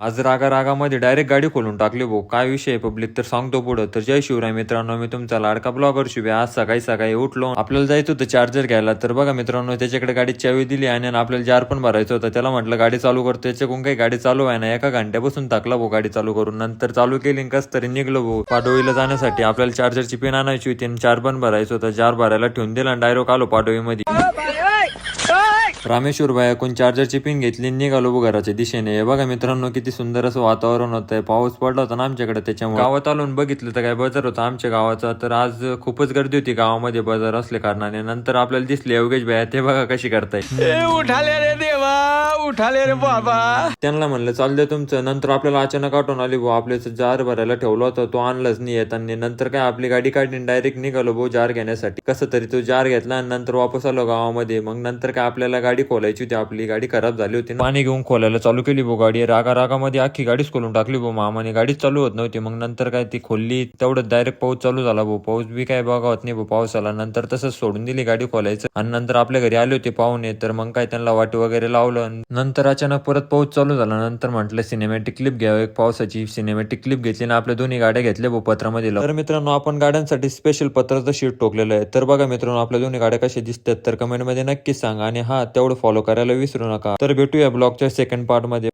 आज रागामध्ये डायरेक्ट गाडी खोलून टाकली भाऊ. काय विषय पब्लिक तर सांगतो पुढं. तर जय शिवराय मित्रांनो, मी तुमचा लाडका ब्लॉगर शुभे. आज सकाळी सकाळी उठलो, आपल्याला जायचं होतं चार्जर घ्यायला. तर बघा मित्रांनो, त्याच्याकडे गाडी चावी दिली आणि आपल्याला जार पण भरायचं होतं. त्याला म्हटलं गाडी चालू करतो, त्याच्याकडून काही गाडी चालू आहे ना. एका घंट्यापासून टाकला भाऊ गाडी चालू करून. नंतर चालू केली कस तरी निघलो भाऊ. पाडोळीला जाण्यासाठी आपल्याला चार्जरची पिन आणायची होती आणि जार पण भरायचं होतं. जार भरायला ठेवून दिला आणि डायरेक्ट आलो पाडोळीमध्ये. रामेश्वर भाईकडून चार्जरची पिन घेतली, निघालो बघ घराच्या दिशेने. हे बघा मित्रांनो, किती सुंदर असं वातावरण होतंय. पाऊस पडला होता ना आमच्याकडे, त्याच्यामुळे गावात आलो बघितलं तर काय बाजार होता आमच्या गावाचा. तर आज खूपच गर्दी होती गावामध्ये बाजार असल्या कारणाने. नंतर आपल्याला दिसले योगेश भाई, ते बघा कशी करताय. उठाले रे देवा, उठाले रे बाबा. त्यांना म्हणलं चाल दे तुमचं. नंतर आपल्याला अचानक आठवण आली भाऊ, आपल्याचं जार भरायला ठेवला होता, तो आणलाच नाही येताना. नंतर काय आपली गाडी काढली डायरेक्ट निघालो भाऊ जार घेण्यासाठी. कसं तरी तो जार घेतला आणि नंतर वापस आलो गावामध्ये. मग नंतर काय आपल्याला गाडी खोलायची होती, आपली गाडी खराब झाली होती. पाणी घेऊन खोलायला चालू केली भाऊ गाडी. रागामध्ये अख्खी गाडीच खोलून टाकली भाऊ मामाने. गाडीच चालू होत नव्हती. मग नंतर काय ती खोलली, तेवढं डायरेक्ट पाऊस चालू झाला भाऊ. पाऊस बी काय बघा होत नाही भाऊ पावसाला. नंतर तसंच सोडून दिली गाडी खोलायचं. आणि नंतर आपल्या घरी आले होते पाहुणे, तर मग काय त्यांना वाटी वगैरे लावलं. नंतर अचानक परत पाऊस चालू झाला. नंतर म्हटलं सिनेमॅटिक क्लिप घ्यावं एक पावसाची. सिनेमॅटिक क्लिप घेतली ना आपल्या दोन्ही गाड्या घेतल्या भाऊ पत्रामध्ये. तर मित्रांनो, आपण गाड्यांसाठी स्पेशल पत्राचं शीट ठोकलेलं आहे. तर बघा मित्रांनो, आपल्या दोन्ही गाड्या कशा दिसतात तर कमेंटमध्ये नक्कीच सांगा. आणि हा, तेवढं फॉलो करायला विसरू नका. तर भेटूया ब्लॉगच्या सेकंड पार्ट मध्ये.